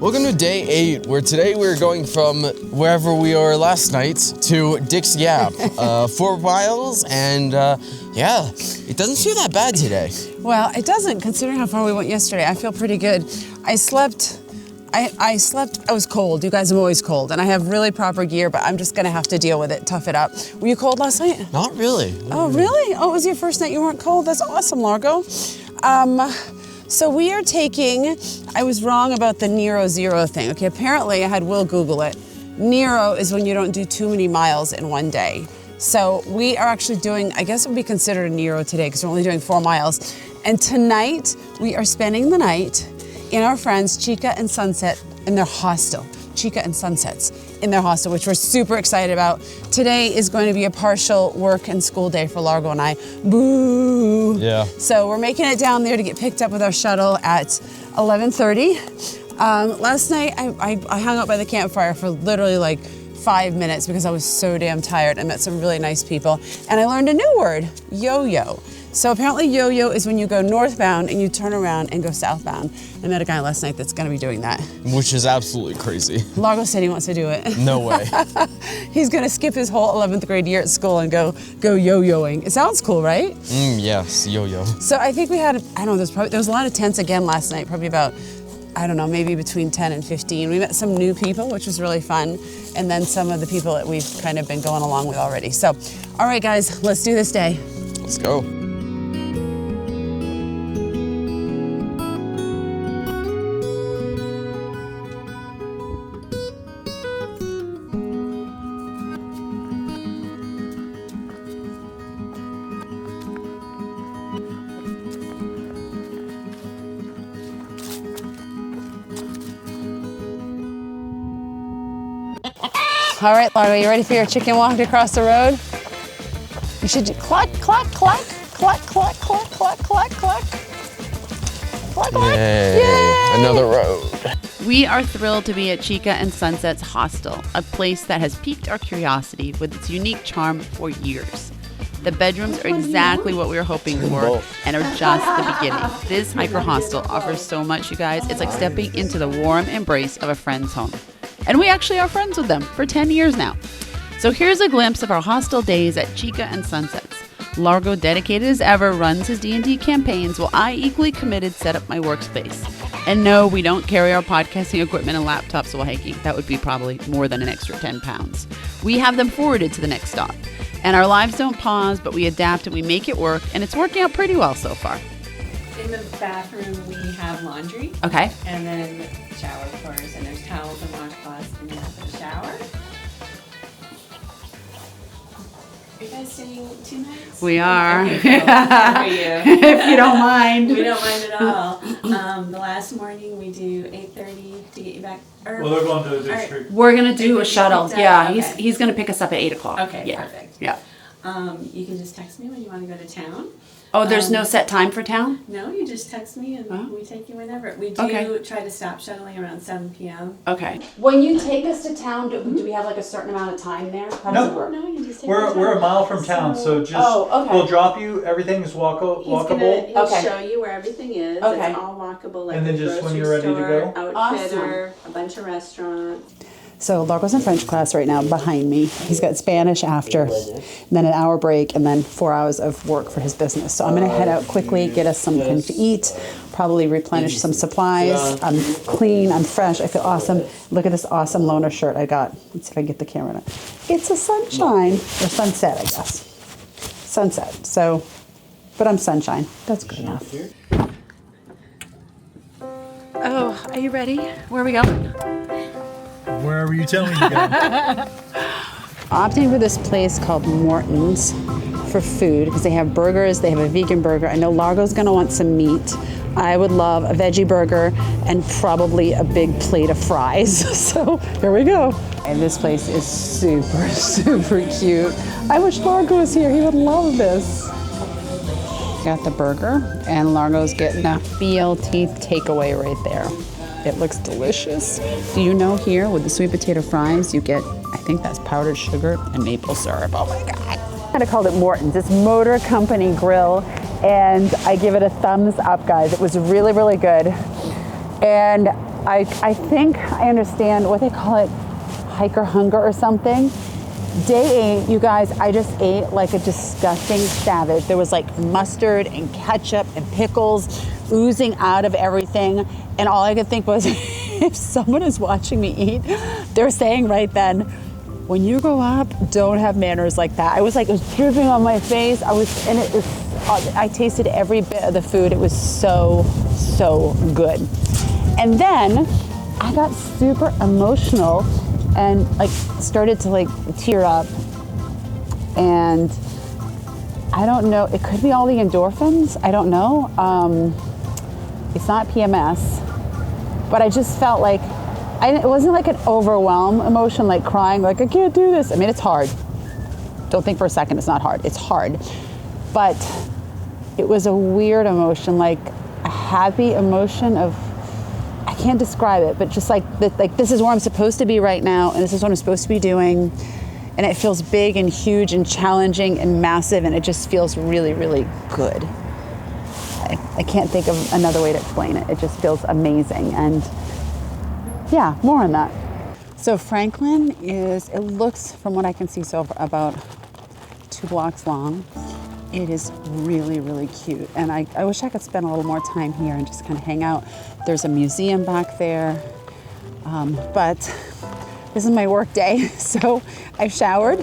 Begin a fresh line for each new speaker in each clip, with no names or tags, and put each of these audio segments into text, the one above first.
Welcome to day 8, where today we're going from wherever we were last night to Dick's Gap. 4 miles, and yeah, it doesn't feel that bad today.
Well, it doesn't, considering how far we went yesterday. I feel pretty good. I slept, I was cold. You guys, I'm always cold, and I have really proper gear, but I'm just gonna have to deal with it, tough it up. Were you cold last night?
Not really.
Oh, really? Oh, it was your first night you weren't cold? That's awesome, Largo. So we are taking, I was wrong about the Nero Zero thing. Okay, apparently I had Will Google it. Nero is when you don't do too many miles in one day. So we are actually doing, I guess it would be considered a Nero today because we're only doing 4 miles. And tonight we are spending the night in our friends Chica and Sunset in their hostel. Chica and Sunsets in their hostel, which we're super excited about. Today is going to be a partial work and school day for Largo and I. Boo!
Yeah.
So we're making it down there to get picked up with our shuttle at 11:30. Last night I hung out by the campfire for literally like 5 minutes because I was so damn tired. I met some really nice people and I learned a new word, yo-yo. So apparently yo-yo is when you go northbound and you turn around and go southbound. I met a guy last night that's gonna be doing that.
Which is absolutely crazy.
Largo said he wants to do it.
No way.
He's gonna skip his whole 11th grade year at school and go yo-yoing. It sounds cool, right?
Yes, yo-yo.
So I think we had, I don't know, there was a lot of tents again last night, probably about, I don't know, maybe between 10 and 15. We met some new people, which was really fun. And then some of the people that we've kind of been going along with already. So, all right guys, let's do this day.
Let's go.
All right, Largo, you ready for your chicken walk across the road? You should do cluck, cluck, cluck, cluck, cluck, cluck, cluck, cluck, cluck. Cluck, cluck.
Yay. Another road.
We are thrilled to be at Chica and Sunsets Hostel, a place that has piqued our curiosity with its unique charm for years. The bedrooms are exactly what we were hoping for and are just the beginning. This hiker hostel offers so much, you guys. It's like stepping into the warm embrace of a friend's home. And we actually are friends with them for 10 years now. So here's a glimpse of our hostel days at Chica and Sunsets. Largo, dedicated as ever, runs his D&D campaigns while I, equally committed, set up my workspace. And no, we don't carry our podcasting equipment and laptops while hiking. That would be probably more than an extra 10 pounds. We have them forwarded to the next stop. And our lives don't pause, but we adapt and we make it work, and it's working out pretty well so far.
In the bathroom, we have laundry.
Okay.
And then shower, of course, and there's towels and washcloths in the shower. Are you guys staying 2 nights?
We are.
Okay, cool. For you.
If you don't mind.
We don't mind at all. The last morning we do 8:30 to get you back.
Well, they're going to the district.
We're going to do a shuttle.
Picked up?
Yeah,
Okay.
he's going to pick us up at 8 o'clock.
Okay,
Yeah.
perfect.
Yeah.
You can just text me when you want to go to town.
Oh, there's no set time for town?
No, you just text me and
Oh.
we take you whenever. We do
Okay.
try to stop shuttling around 7 p.m.
Okay.
When you take us to town, do we have like a certain amount of time there? How does it
No.
work?
No, you just take
We're a mile from town, so just
Oh, okay.
we'll drop you. Everything's walkable,
He'll
Okay.
show you where everything is.
Okay.
It's all walkable, like
And then
a
just when
grocery
you're ready to
store,
go?
Outfitter, a bunch of restaurants.
So Largo's in French class right now behind me. He's got Spanish after, and then an hour break, and then 4 hours of work for his business. So I'm gonna head out quickly, get us something to eat, probably replenish some supplies. I'm clean, I'm fresh, I feel awesome. Look at this awesome loner shirt I got. Let's see if I can get the camera on it. It's a sunshine, or sunset, I guess. Sunset, so, but I'm sunshine. That's good enough.
Oh, are you ready? Where are we going?
Wherever you tell me to go.
Opting for this place called Mortons for food because they have burgers, they have a vegan burger. I know Largo's gonna want some meat. I would love a veggie burger and probably a big plate of fries. So here we go. And this place is super, super cute. I wish Largo was here, he would love this. Got the burger and Largo's getting a BLT takeaway right there. It looks delicious. Do you know here with the sweet potato fries, you get, I think that's powdered sugar and maple syrup. Oh my God. I called it Mortons. It's Motor Company Grill, and I give it a thumbs up, guys. It was really, really good. And I think I understand what they call it, hiker hunger or something. Day 8, you guys, I just ate like a disgusting savage. There was like mustard and ketchup and pickles oozing out of everything. And all I could think was, if someone is watching me eat, they're saying right then, when you grow up, don't have manners like that. I was like, it was dripping on my face. I tasted every bit of the food. It was so good. And then I got super emotional and like started to like tear up. And I don't know, it could be all the endorphins. I don't know. It's not PMS, but I just felt like, it wasn't like an overwhelm emotion, like crying, like I can't do this. I mean, it's hard. Don't think for a second it's not hard. It's hard. But it was a weird emotion, like a happy emotion of, I can't describe it, but just like this is where I'm supposed to be right now, and this is what I'm supposed to be doing. And it feels big and huge and challenging and massive, and it just feels really, really good. I can't think of another way to explain it. It just feels amazing. And yeah, more on that. So Franklin it looks, from what I can see, so about 2 blocks long. It is really, really cute. And I wish I could spend a little more time here and just kind of hang out. There's a museum back there. But this is my work day. So I showered,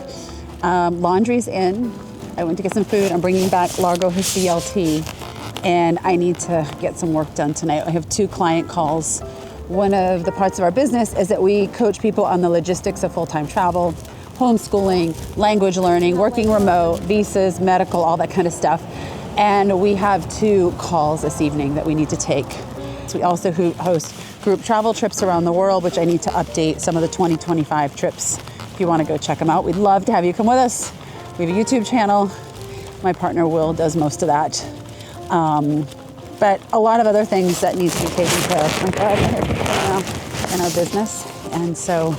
laundry's in. I went to get some food. I'm bringing back Largo his BLT, and I need to get some work done tonight. I have 2 client calls. One of the parts of our business is that we coach people on the logistics of full-time travel, homeschooling, language learning, working remote, visas, medical, all that kind of stuff. And we have 2 calls this evening that we need to take. So we also host group travel trips around the world, which I need to update some of the 2025 trips. If you want to go check them out, we'd love to have you come with us. We have a YouTube channel. My partner Will does most of that. But a lot of other things that need to be taken care of in our business. And so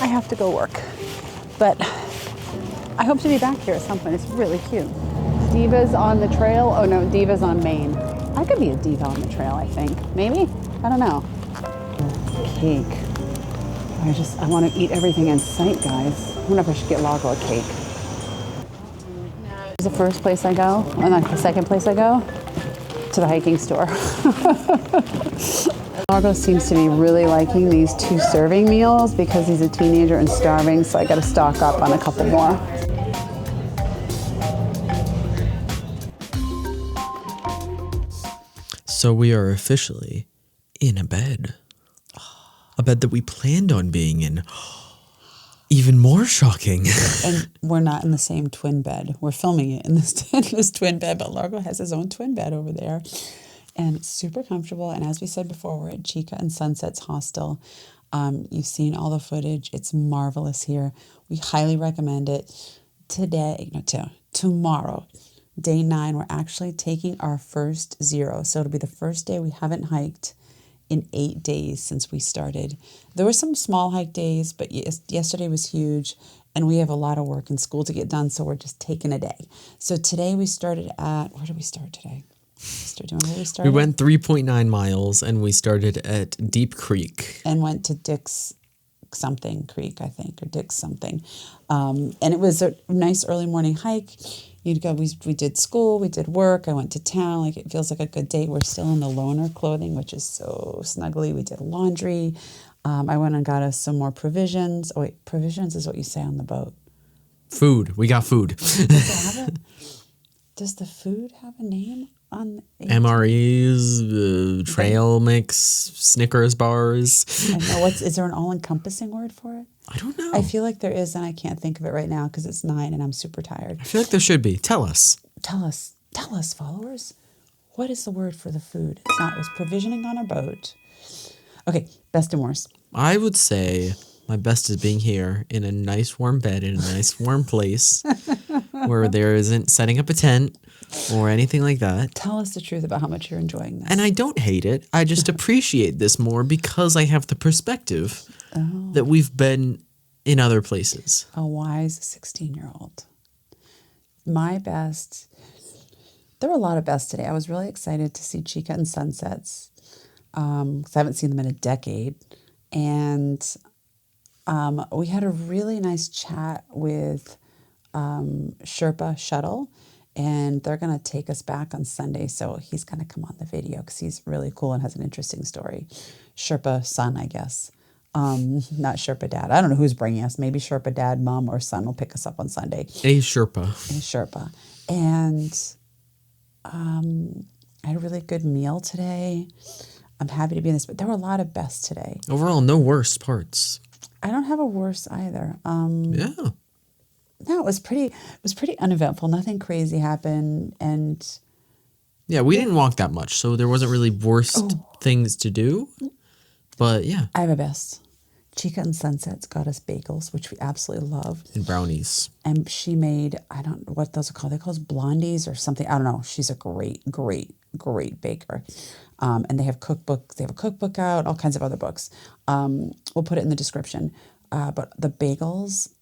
I have to go work. But I hope to be back here at some point. It's really cute. Divas on the trail. Oh no, Divas on Main. I could be a diva on the trail, I think. Maybe? I don't know. Cake. I want to eat everything in sight, guys. I wonder if I should get Largo a cake. This is the first place I go, and then the second place I go, to the hiking store. Largo seems to be really liking these 2 serving meals because he's a teenager and starving, so I gotta stock up on a couple more.
So we are officially in a bed. A bed that we planned on being in. Even more shocking.
And we're not in the same twin bed. We're filming it in this twin bed, but Largo has his own twin bed over there. And it's super comfortable. And as we said before, we're at Chica and Sunsets Hostel. You've seen all the footage. It's marvelous here. We highly recommend it. Tomorrow, day 9, we're actually taking our first 0. So it'll be the first day we haven't hiked in 8 days since we started. There were some small hike days, but yesterday was huge, and we have a lot of work and school to get done, so we're just taking a day. So today we started at, where did we start today? We
went 3.9 miles, and we started at Deep Creek.
And went to Dick's something Creek, I think, or Dick's something. And it was a nice early morning hike. You'd go, we did school, we did work, I went to town, like it feels like a good day. We're still in the loner clothing, which is so snuggly. We did laundry. I went and got us some more provisions. Oh wait, provisions is what you say on the boat.
Food, we got food.
Does the food have a name on the
MREs, trail mix, Snickers bars.
I know. Is there an all-encompassing word for it?
I don't know.
I feel like there is, and I can't think of it right now because it's 9 and I'm super tired.
I feel like there should be. Tell us.
Tell us, followers. What is the word for the food? It's not. It was provisioning on our boat. Okay, best and worst.
I would say my best is being here in a nice warm bed in a nice warm place where there isn't setting up a tent or anything like that.
Tell us the truth about how much you're enjoying this.
And I don't hate it. I just appreciate this more because I have the perspective that we've been in other places.
A wise 16-year-old. My best. There were a lot of bests today. I was really excited to see Chica and Sunsets. because I haven't seen them in a decade. And we had a really nice chat with Sherpa Shuttle, and they're going to take us back on Sunday. So he's going to come on the video because he's really cool and has an interesting story. Sherpa son, I guess. Not Sherpa dad. I don't know who's bringing us. Maybe Sherpa dad, mom, or son will pick us up on Sunday.
A Sherpa.
A Sherpa. And I had a really good meal today. I'm happy to be in this, but there were a lot of bests today.
Overall, no worst parts.
I don't have a worst either.
Yeah.
No, it was pretty uneventful. Nothing crazy happened, and
yeah, we didn't walk that much, so there wasn't really worst things to do. But yeah,
I have a best. Chica and Sunsets got us bagels, which we absolutely love,
and brownies. And
she made, I don't know what those are called. They're called blondies or something. I don't know. She's a great baker. And they have cookbooks. They have a cookbook out. All kinds of other books. We'll put it in the description. But the bagels,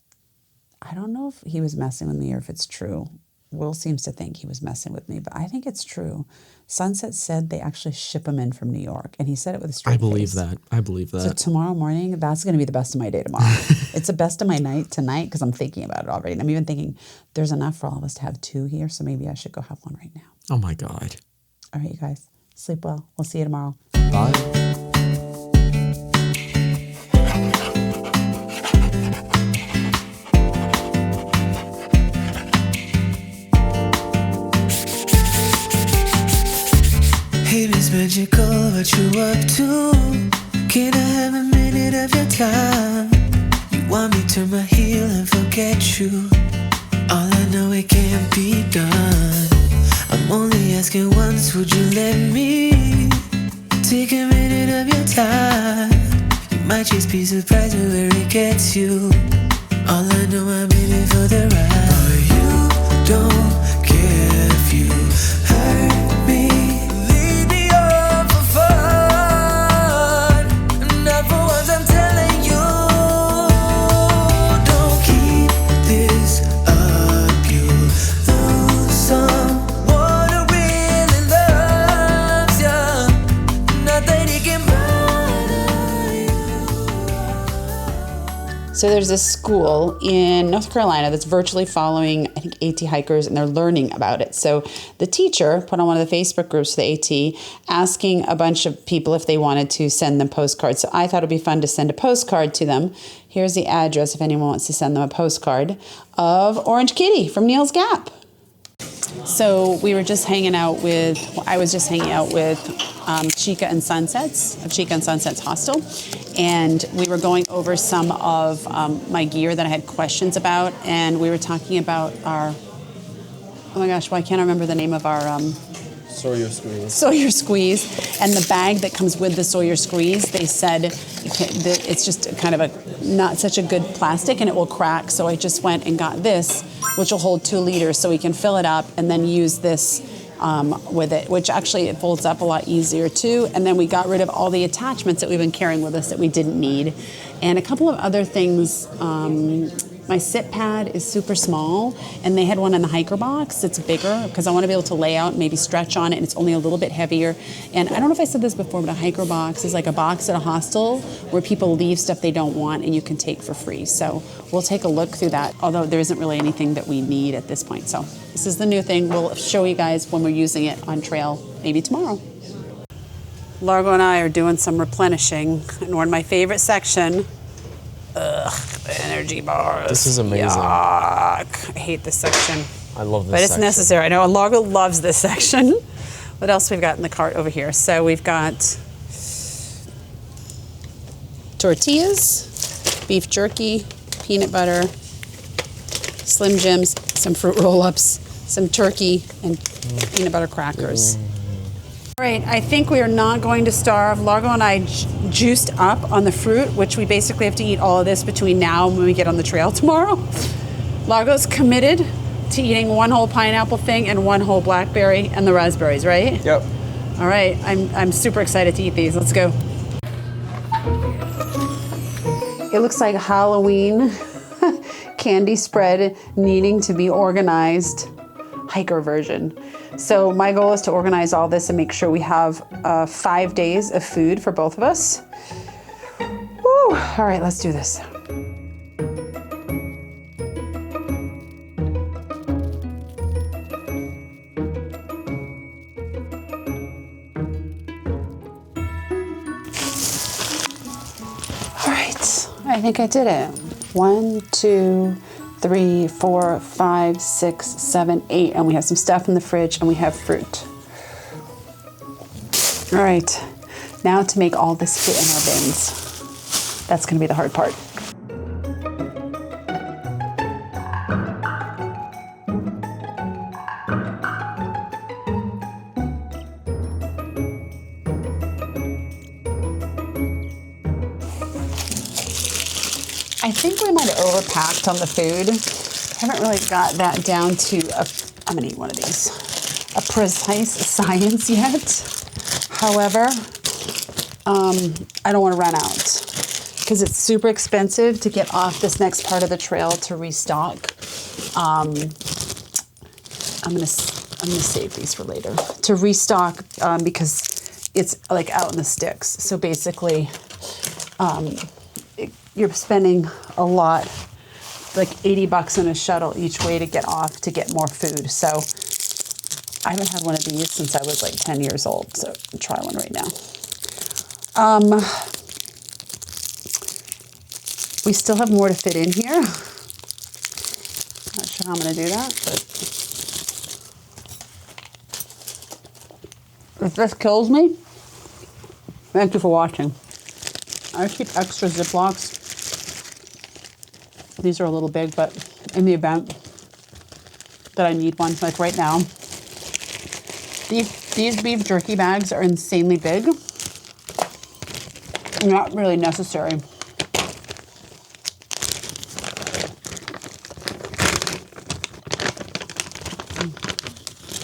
I don't know if he was messing with me or if it's true. Will seems to think he was messing with me, but I think it's true. Sunset said they actually ship them in from New York, and he said it with a straight face.
I believe that.
So tomorrow morning, that's going to be the best of my day tomorrow. It's the best of my night tonight because I'm thinking about it already. And I'm even thinking there's enough for all of us to have 2 here, so maybe I should go have one right now.
Oh my God.
All right, you guys. Sleep well. We'll see you tomorrow.
Bye.
Hey, Miss Magical, what you up to? Can I have a minute of your time? You want me to turn my heel and forget you? All I know, it can't be done. I'm only asking once, would you let me take a minute of your time? You might just be surprised with where it gets you. All I know, I'm in it for the ride. But you don't care if you hurt me.
So there's this school in North Carolina that's virtually following, I think, AT hikers, and they're learning about it. So the teacher put on one of the Facebook groups for the AT asking a bunch of people if they wanted to send them postcards. So I thought it'd be fun to send a postcard to them. Here's the address if anyone wants to send them a postcard of Orange Kitty from Neil's Gap. So we were just hanging out with, I was just hanging out with Chica and Sunsets, of Chica and Sunsets Hostel. And we were going over some of my gear that I had questions about. And we were talking about our, oh my gosh, well, I can't remember the name of our...
Sawyer Squeeze.
Sawyer Squeeze. And the bag that comes with the Sawyer Squeeze, they said it's just kind of a not such a good plastic and it will crack. So I just went and got this, which will hold 2 liters, so we can fill it up and then use this with it, which actually it folds up a lot easier too. And then we got rid of all the attachments that we've been carrying with us that we didn't need. And a couple of other things. My sit pad is super small, and they had one in the hiker box. It's bigger because I want to be able to lay out and maybe stretch on it, and it's only a little bit heavier. And I don't know if I said this before, but a hiker box is like a box at a hostel where people leave stuff they don't want and you can take for free. So we'll take a look through that, although there isn't really anything that we need at this point. So this is the new thing. We'll show you guys when we're using it on trail, maybe tomorrow. Largo and I are doing some replenishing, and we're in my favorite section. Ugh, the energy bars.
This is amazing.
Yuck. I hate this section.
I love this
But it's
section.
necessary. I know Largo loves this section. What else we've got in the cart over here? So we've got tortillas, beef jerky, peanut butter, Slim Jims, some fruit roll-ups, some turkey, and peanut butter crackers. All right, I think we are not going to starve. Largo and I juiced up on the fruit, which we basically have to eat all of this between now and when we get on the trail tomorrow. Largo's committed to eating 1 whole pineapple thing and 1 whole blackberry and the raspberries, right?
Yep.
All right, I'm super excited to eat these. Let's go. It looks like Halloween candy spread needing to be organized. Hiker version. So my goal is to organize all this and make sure we have 5 days of food for both of us. Woo. All right, let's do this. All right, I think I did it. 1, 2, 3, 4, 5, 6, 7, 8, and we have some stuff in the fridge and we have fruit. All right, now to make all this fit in our bins. That's gonna be the hard part. I think we might have overpacked on the food. I haven't really got that down to I'm gonna eat one of these, a precise science yet. However, I don't want to run out because it's super expensive to get off this next part of the trail to restock. I'm gonna save these for later to restock because it's like out in the sticks. So basically, you're spending a lot, like $80 in a shuttle each way to get off to get more food. So I haven't had one of these since I was like 10 years old. So I'll try one right now. We still have more to fit in here. Not sure how I'm gonna do that, but if this kills me, thank you for watching. I keep extra Ziplocs. These are a little big, but in the event that I need one, like right now, these beef jerky bags are insanely big. Not really necessary.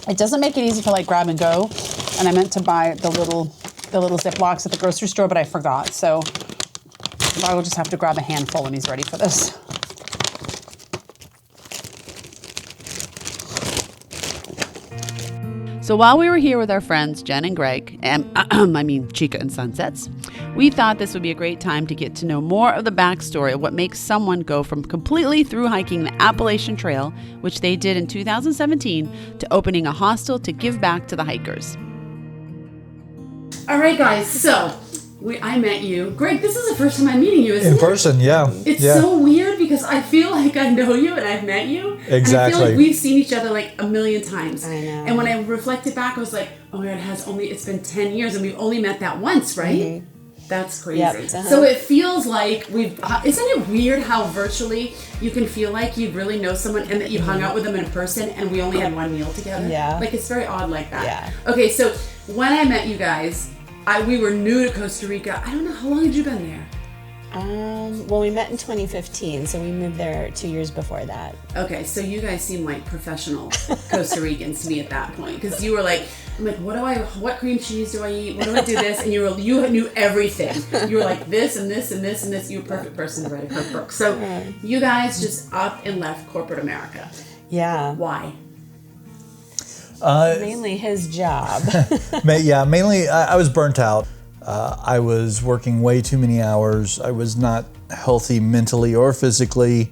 It doesn't make it easy to like grab and go, and I meant to buy the little Ziplocs at the grocery store, but I forgot. So I will just have to grab a handful when he's ready for this.
So while we were here with our friends Jen and Greg, and Chica and Sunsets, we thought this would be a great time to get to know more of the backstory of what makes someone go from completely through hiking the Appalachian Trail, which they did in 2017, to opening a hostel to give back to the hikers.
All right, guys, so I met you. Greg, this is the first time I'm meeting you, isn't it?
In person, yeah.
It's so weird because I feel like I know you and I've met you.
Exactly.
And I feel like we've seen each other like a million times.
I know.
And when I reflected back, I was like, oh my God, it's been 10 years and we've only met that once, right?
Mm-hmm.
That's crazy.
Yep. Uh-huh.
So it feels like isn't it weird how virtually you can feel like you really know someone and that you hung out with them in person and we only had one meal together?
Yeah.
Like it's very odd like that.
Yeah.
Okay, so when I met you guys, we were new to Costa Rica. I don't know, how long had you been there?
Well, we met in 2015, so we moved there 2 years before that.
Okay, so you guys seem like professional Costa Ricans to me at that point, because you were like, I'm like, what cream cheese do I eat? What do I do this? And you knew everything. You were like this and this and this and this. You were a perfect person to write a cookbook. So you guys just up and left corporate America.
Yeah.
Why?
Mainly his job.
Mainly I was burnt out. I was working way too many hours. I was not healthy mentally or physically.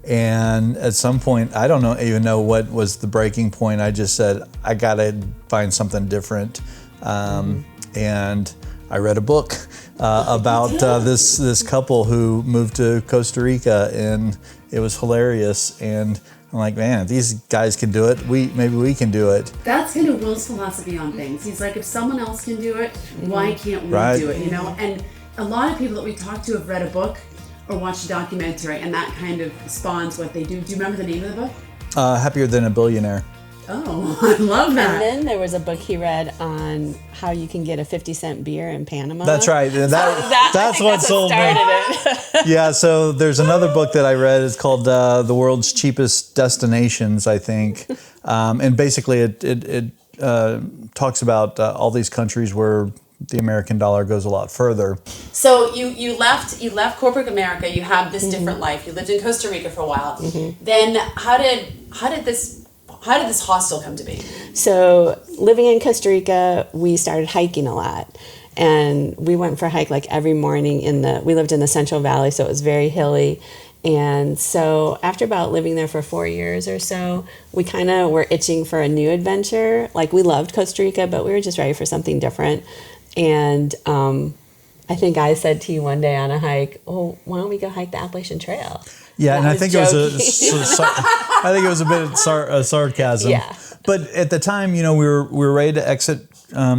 And at some point, I don't even know what was the breaking point. I just said, I gotta find something different. And I read a book about this couple who moved to Costa Rica, and it was hilarious. And I'm like, man, if these guys can do it, maybe we can do it.
That's kind of Will's philosophy on things. He's like, if someone else can do it, why can't we do it, you know? And a lot of people that we talk to have read a book or watched a documentary, and that kind of spawns what they do. Do you remember the name of the book?
Happier Than a Billionaire.
Oh, I love that.
And then there was a book he read on how you can get a 50-cent beer in Panama.
That's right. That's what sold me.
It.
Yeah, so there's another book that I read. It's called The World's Cheapest Destinations, I think. And basically it talks about all these countries where the American dollar goes a lot further.
So you left corporate America. You had this different life. You lived in Costa Rica for a while. Then how did How did this hostel come to be?
So living in Costa Rica, we started hiking a lot. And we went for a hike like every morning we lived in the Central Valley, so it was very hilly. And so after about living there for 4 years or so, we kind of were itching for a new adventure. Like we loved Costa Rica, but we were just ready for something different. And I think I said to you one day on a hike, "Oh, why don't we go hike the Appalachian Trail?"
Yeah, and I think it was
joking.
a bit of sarcasm.
Yeah.
But at the time, we were ready to exit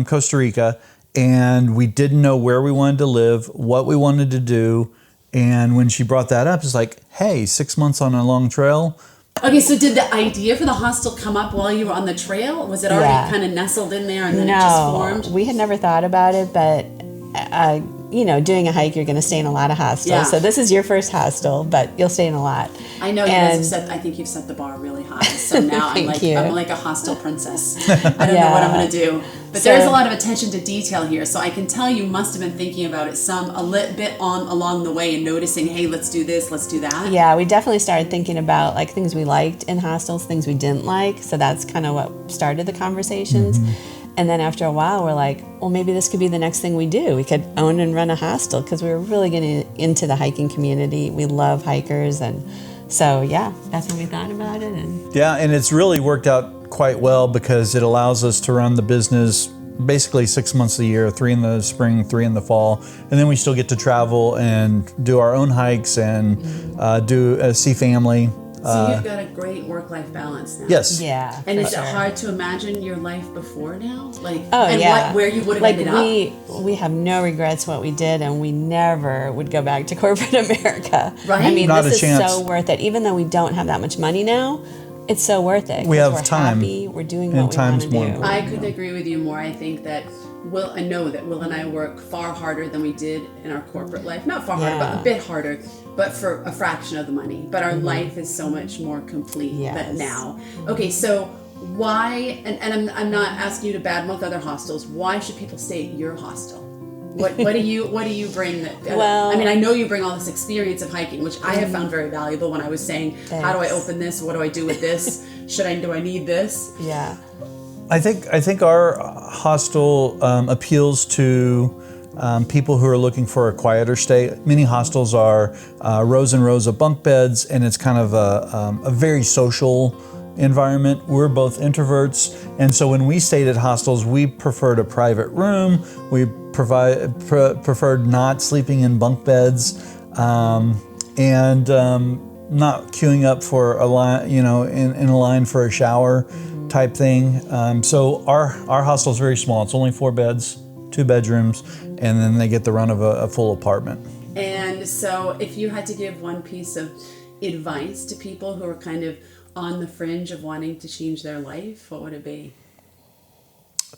Costa Rica, and we didn't know where we wanted to live, what we wanted to do. And when she brought that up, it's like, hey, 6 months on a long trail.
Okay, so did the idea for the hostel come up while you were on the trail? Was it already kind of nestled in there and then it just formed?
We had never thought about it, but doing a hike, you're going to stay in a lot of hostels.
Yeah.
So this is your first hostel, but you'll stay in a lot.
I know you guys have I think you've set the bar really high. So now I'm like a hostel princess. I don't know what I'm going to do. But there's a lot of attention to detail here. So I can tell you must have been thinking about it a little bit along the way and noticing, hey, let's do this, let's do that.
Yeah, we definitely started thinking about like things we liked in hostels, things we didn't like. So that's kind of what started the conversations. Mm-hmm. And then after a while, we're like, well, maybe this could be the next thing we do. We could own and run a hostel because we were really getting into the hiking community. We love hikers. And so, yeah, that's when we thought about it.
And it's really worked out quite well because it allows us to run the business basically 6 months a year, 3 in the spring, 3 in the fall. And then we still get to travel and do our own hikes and see family.
So you've got a great work-life balance now.
Yes.
Yeah.
And is it hard to imagine your life before now? Where you would have ended up?
We have no regrets what we did, and we never would go back to corporate America.
Right?
I mean,
Not
this
a
is
chance.
so worth it. Even though we don't have that much money now, it's so worth it.
We have
we're
time.
Happy, we're doing
And
what we want
time's
to
more
do.
important.
I couldn't agree with you more. I think that I know that Will and I work far harder than we did in our corporate life. Not far harder, but a bit harder, but for a fraction of the money. But our life is so much more complete than now. Okay, so why, and I'm not asking you to badmouth other hostels, why should people stay at your hostel? What do you bring that
Well,
I mean, I know you bring all this experience of hiking, which I have found very valuable when I was saying, how do I open this? What do I do with this? Do I need this?
Yeah.
I think our hostel appeals to people who are looking for a quieter stay. Many hostels are rows and rows of bunk beds, and it's kind of a very social environment. We're both introverts, and so when we stayed at hostels, we preferred a private room. We preferred not sleeping in bunk beds, and not queuing up for a line, in a line for a shower type thing. So our hostel is very small. It's only 4 beds, 2 bedrooms, and then they get the run of a full apartment.
And so if you had to give one piece of advice to people who are kind of on the fringe of wanting to change their life, what would it be?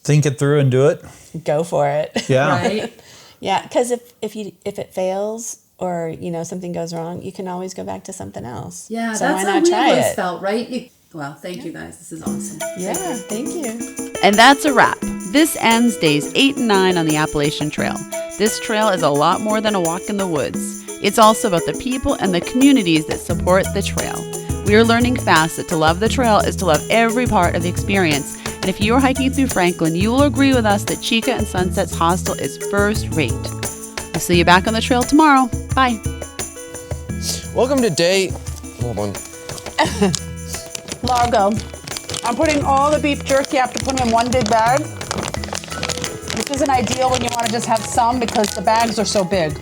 Think it through and do it.
Go for it.
Yeah.
Right?
Yeah, because if it fails or something goes wrong, you can always go back to something else.
Yeah,
so
that's
why
how
not
we
try
always
it?
felt, right? Well, thank you guys. This is awesome.
Yeah, thank you.
And that's a wrap. This ends days 8 and 9 on the Appalachian Trail. This trail is a lot more than a walk in the woods. It's also about the people and the communities that support the trail. We are learning fast that to love the trail is to love every part of the experience. And if you are hiking through Franklin, you will agree with us that Chica and Sunsets Hostel is first rate. We'll see you back on the trail tomorrow. Bye.
Welcome to day. Hold on.
Largo. I'm putting all the beef jerky. I have to put them in one big bag. This isn't ideal when you want to just have some because the bags are so big.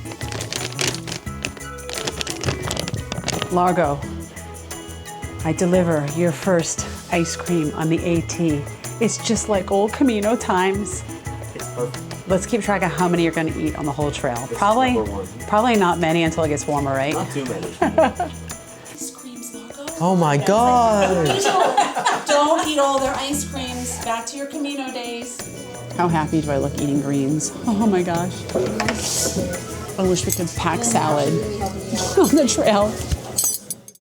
Largo, I deliver your first ice cream on the AT. It's just like old Camino times.
It's perfect.
Let's keep track of how many you're going to eat on the whole trail.
This
Probably not many until it gets warmer, right?
Not too many.
Ice creams, Margo.
Oh my God.
Don't eat all their ice creams. Back to your Camino days.
How happy do I look eating greens? Oh my gosh. I wish we could pack salad on the trail.